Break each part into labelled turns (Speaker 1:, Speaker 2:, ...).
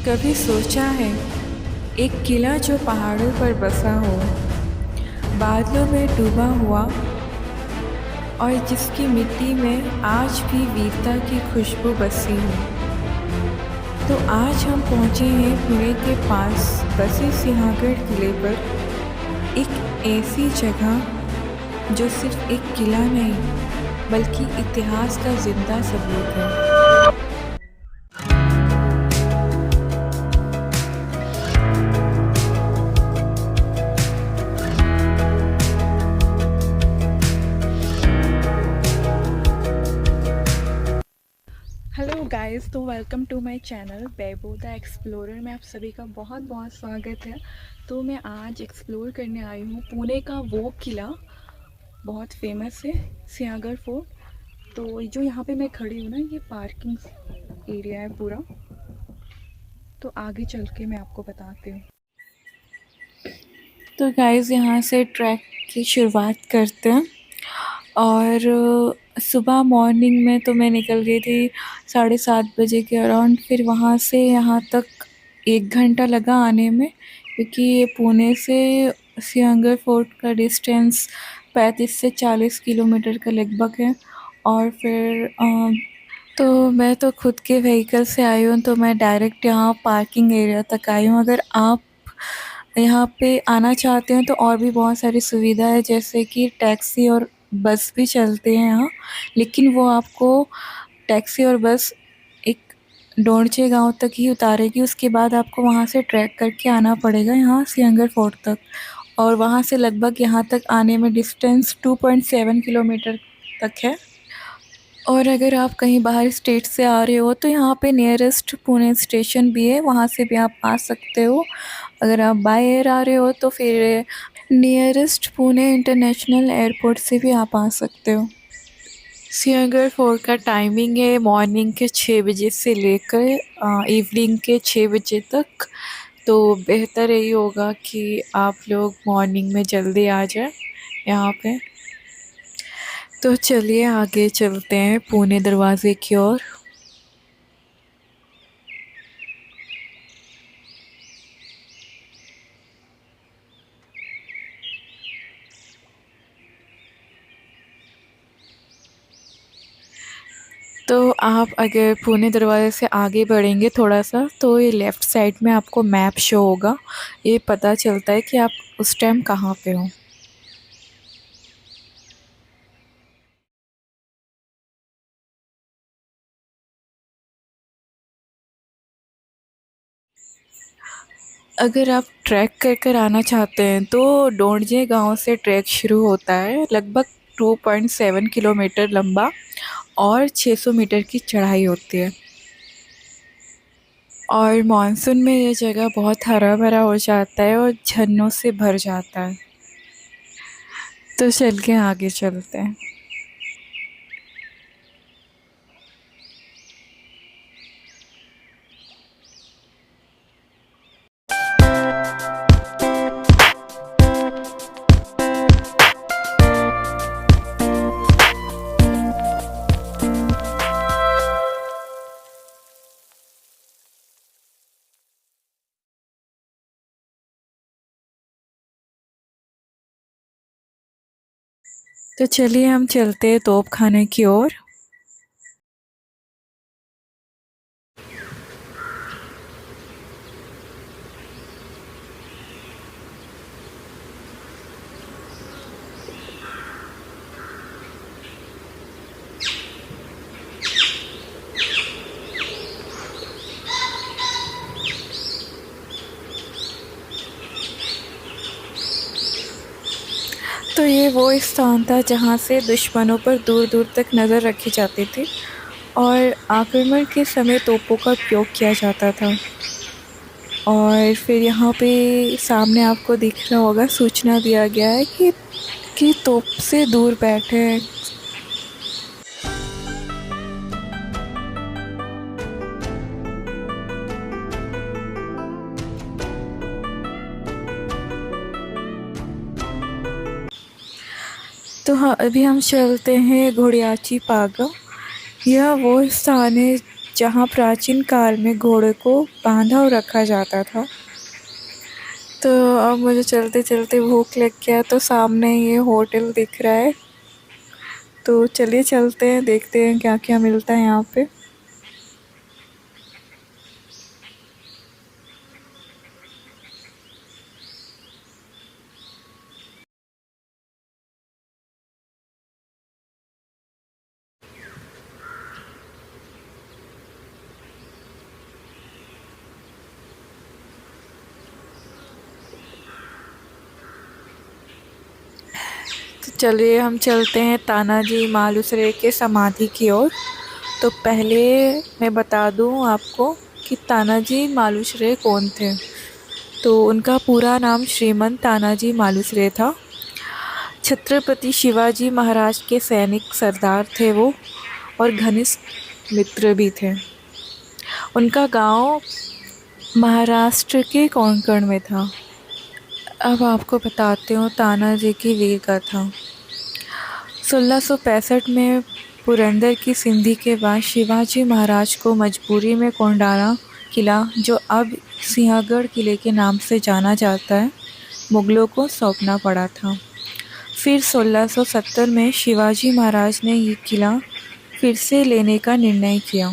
Speaker 1: कभी सोचा है एक किला जो पहाड़ों पर बसा हो, बादलों में डूबा हुआ और जिसकी मिट्टी में आज भी वीरता की खुशबू बसी हो। तो आज हम पहुँचे हैं पुणे के पास बसे सिंहगढ़ किले पर, एक ऐसी जगह जो सिर्फ एक किला नहीं बल्कि इतिहास का जिंदा सबूत है। हेलो गाइस, तो welcome to my channel Babo the explorer में आप सभी का बहुत बहुत स्वागत है। तो मैं आज एक्सप्लोर करने आई हूँ पुणे का वो किला, बहुत फेमस है, सिंहगढ़ फोर्ट। तो जो यहाँ पे मैं खड़ी हूँ ना, ये पार्किंग एरिया है पूरा। तो आगे चल के मैं आपको बताती हूँ। तो गाइस, यहाँ से ट्रैक की शुरुआत करते हैं। और सुबह मॉर्निंग में तो मैं निकल गई थी 7:30 बजे के अराउंड। फिर वहाँ से यहाँ तक 1 घंटा लगा आने में, क्योंकि ये पुणे से सिंहगढ़ फोर्ट का डिस्टेंस 35 से 40 किलोमीटर का लगभग है। और फिर तो मैं तो खुद के व्हीकल से आई हूँ, तो मैं डायरेक्ट यहाँ पार्किंग एरिया तक आई हूँ। अगर आप यहाँ पे आना चाहते हैं तो और भी बहुत सारी सुविधा है, जैसे कि टैक्सी और बस भी चलते हैं यहाँ। लेकिन वो आपको टैक्सी और बस एक डोंडचे गांव तक ही उतारेगी, उसके बाद आपको वहाँ से ट्रैक करके आना पड़ेगा यहाँ सिंहगढ़ फोर्ट तक। और वहाँ से लगभग यहाँ तक आने में डिस्टेंस 2.7 किलोमीटर तक है। और अगर आप कहीं बाहर स्टेट से आ रहे हो तो यहाँ पे नियरेस्ट पुणे स्टेशन भी है, वहाँ से भी आप आ सकते हो। अगर आप बाय एयर आ रहे हो तो फिर नियरेस्ट पुणे इंटरनेशनल एयरपोर्ट से भी आप आ सकते हो। सिंहगढ़ फोर्ट का टाइमिंग है मॉर्निंग के 6 बजे से लेकर इवनिंग के 6 बजे तक। तो बेहतर यही होगा कि आप लोग मॉर्निंग में जल्दी आ जाए यहाँ पे। तो चलिए आगे चलते हैं पुणे दरवाजे की ओर। तो आप अगर पुणे दरवाजे से आगे बढ़ेंगे थोड़ा सा, तो ये लेफ़्ट साइड में आपको मैप शो होगा। ये पता चलता है कि आप उस टाइम कहाँ पे हो। अगर आप ट्रैक कर कर आना चाहते हैं तो डोंडजे गांव से ट्रैक शुरू होता है, लगभग 2.7 किलोमीटर लंबा, और 600 मीटर की चढ़ाई होती है। और मानसून में ये जगह बहुत हरा भरा हो जाता है और झरनों से भर जाता है। तो चल के आगे चलते हैं। तो चलिए हम चलते हैं तोप खाने की ओर। तो ये वो स्थान था जहाँ से दुश्मनों पर दूर दूर तक नज़र रखी जाती थी और आक्रमण के समय तोपों का उपयोग किया जाता था। और फिर यहाँ पे सामने आपको दिख रहा होगा, सूचना दिया गया है कि तोप से दूर बैठे। तो हाँ, अभी हम चलते हैं घोड़ियाची पागा। यह वो स्थान है जहाँ प्राचीन काल में घोड़े को बांधा और रखा जाता था। तो अब मुझे चलते चलते भूख लग गया, तो सामने ये होटल दिख रहा है, तो चलिए चलते हैं, देखते हैं क्या क्या मिलता है यहाँ पे। तो चलिए हम चलते हैं तानाजी मालुसरे के समाधि की ओर। तो पहले मैं बता दूं आपको कि तानाजी मालुसरे कौन थे। तो उनका पूरा नाम श्रीमंत तानाजी मालुसरे था। छत्रपति शिवाजी महाराज के सैनिक सरदार थे वो, और घनिष्ठ मित्र भी थे। उनका गांव महाराष्ट्र के कोंकण में था। अब आपको बताती हूँ तानाजी की वीर गाथा। 1665 में पुरंदर की सिंधी के बाद शिवाजी महाराज को मजबूरी में कोंडाना किला, जो अब सिंहगढ़ किले के नाम से जाना जाता है, मुगलों को सौंपना पड़ा था। फिर 1670 में शिवाजी महाराज ने ये किला फिर से लेने का निर्णय किया।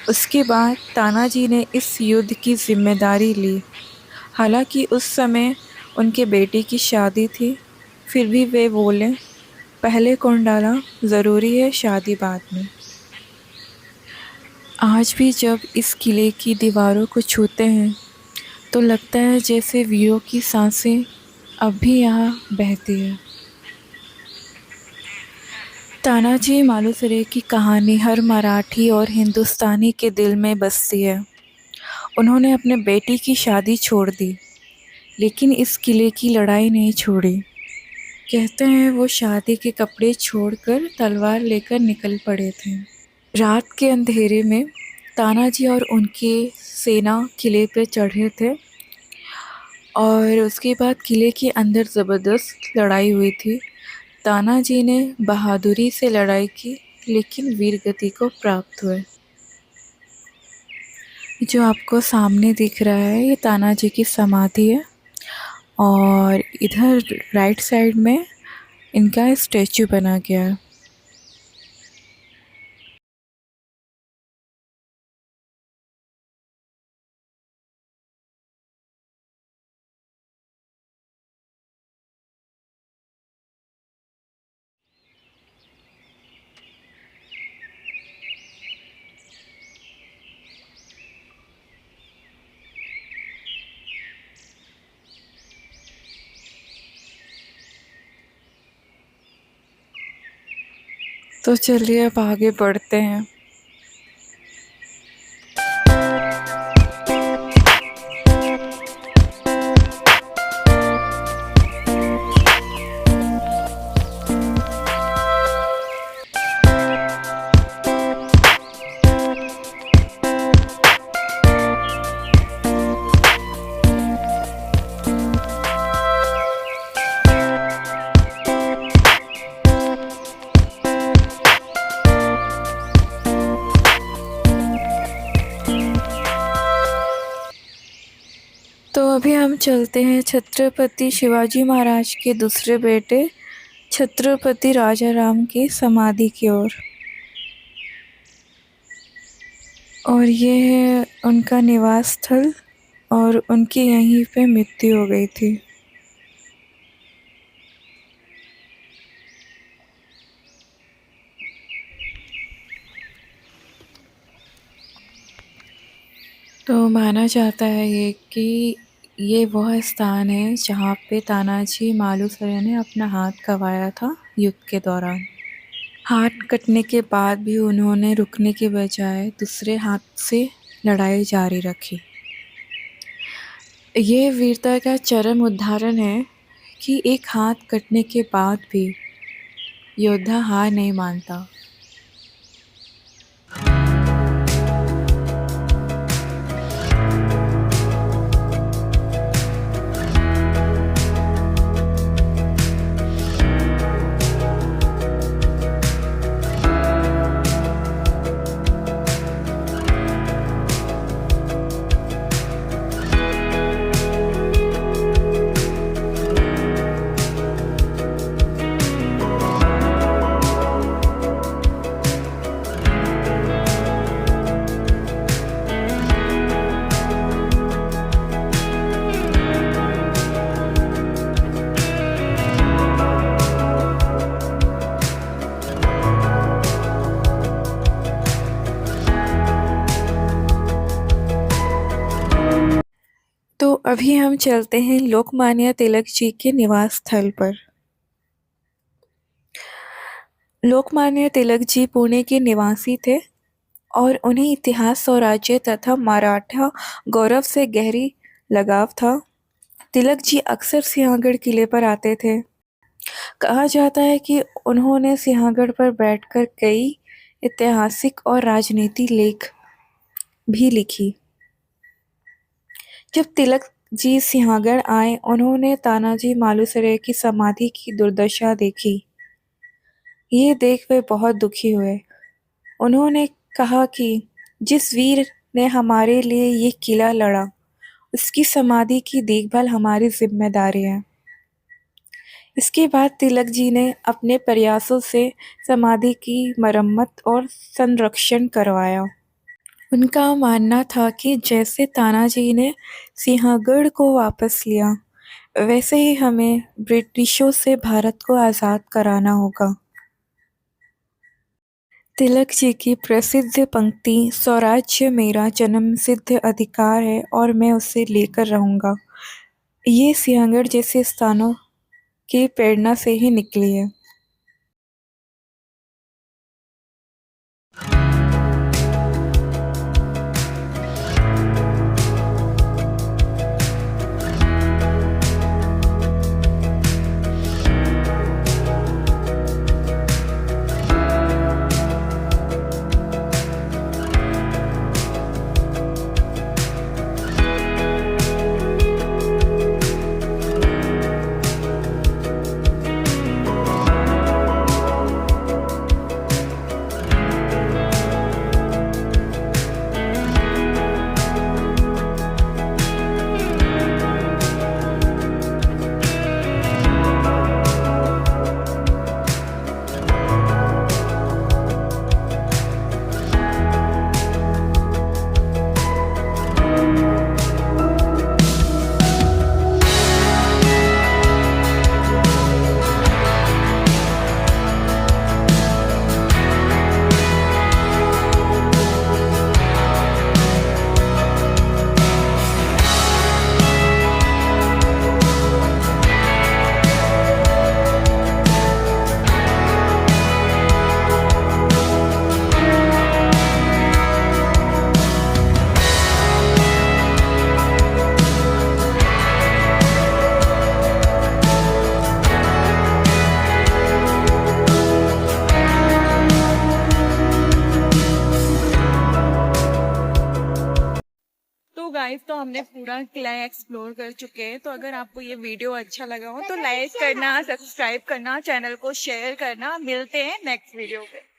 Speaker 1: उसके बाद तानाजी ने इस युद्ध की जिम्मेदारी ली। हालांकि उस समय उनके बेटे की शादी थी, फिर भी वे बोले, पहले कोंडाना ज़रूरी है, शादी बाद में। आज भी जब इस किले की दीवारों को छूते हैं तो लगता है जैसे वीरों की सांसें अब भी यहाँ बहती है। तानाजी मालुसरे की कहानी हर मराठी और हिंदुस्तानी के दिल में बसती है। उन्होंने अपने बेटी की शादी छोड़ दी, लेकिन इस किले की लड़ाई नहीं छोड़ी। कहते हैं वो शादी के कपड़े छोड़कर तलवार लेकर निकल पड़े थे। रात के अंधेरे में तानाजी और उनकी सेना किले पर चढ़े थे, और उसके बाद किले के अंदर ज़बरदस्त लड़ाई हुई थी। तानाजी ने बहादुरी से लड़ाई की, लेकिन वीरगति को प्राप्त हुए। जो आपको सामने दिख रहा है ये तानाजी की समाधि है, और इधर राइट साइड में इनका स्टैचू बना गया है। तो चलिए अब आगे बढ़ते हैं। तो अभी हम चलते हैं छत्रपति शिवाजी महाराज के दूसरे बेटे छत्रपति राजाराम की समाधि की ओर। और ये है उनका निवास स्थल, और उनकी यहीं पे मृत्यु हो गई थी। तो माना जाता है ये कि ये वह स्थान है जहाँ पे तानाजी मालुसरे ने अपना हाथ गंवाया था युद्ध के दौरान। हाथ कटने के बाद भी उन्होंने रुकने के बजाय दूसरे हाथ से लड़ाई जारी रखी। ये वीरता का चरम उदाहरण है कि एक हाथ कटने के बाद भी योद्धा हार नहीं मानता। अभी हम चलते हैं लोकमान्य तिलक जी के निवास स्थल पर। लोकमान्य तिलक जी पुणे के निवासी थे और उन्हें इतिहास, स्वराज्य तथा मराठा गौरव से गहरी लगाव था। तिलक जी अक्सर सिंहगढ़ किले पर आते थे। कहा जाता है कि उन्होंने सिंहगढ़ पर बैठकर कई ऐतिहासिक और राजनीति लेख भी लिखी। जब तिलक जी सिंहगढ़ आए, उन्होंने तानाजी मालुसरे की समाधि की दुर्दशा देखी। ये देख वे बहुत दुखी हुए। उन्होंने कहा कि जिस वीर ने हमारे लिए ये किला लड़ा, उसकी समाधि की देखभाल हमारी जिम्मेदारी है। इसके बाद तिलक जी ने अपने प्रयासों से समाधि की मरम्मत और संरक्षण करवाया। उनका मानना था कि जैसे तानाजी ने सिंहगढ़ को वापस लिया, वैसे ही हमें ब्रिटिशों से भारत को आज़ाद कराना होगा। तिलक जी की प्रसिद्ध पंक्ति स्वराज्य मेरा जन्मसिद्ध अधिकार है और मैं उसे लेकर रहूंगा, ये सिंहगढ़ जैसे स्थानों की प्रेरणा से ही निकली है। तो गाइस, तो हमने पूरा किला एक्सप्लोर कर चुके हैं। तो अगर आपको ये वीडियो अच्छा लगा हो तो लाइक करना, सब्सक्राइब करना, चैनल को शेयर करना। मिलते हैं नेक्स्ट वीडियो पे।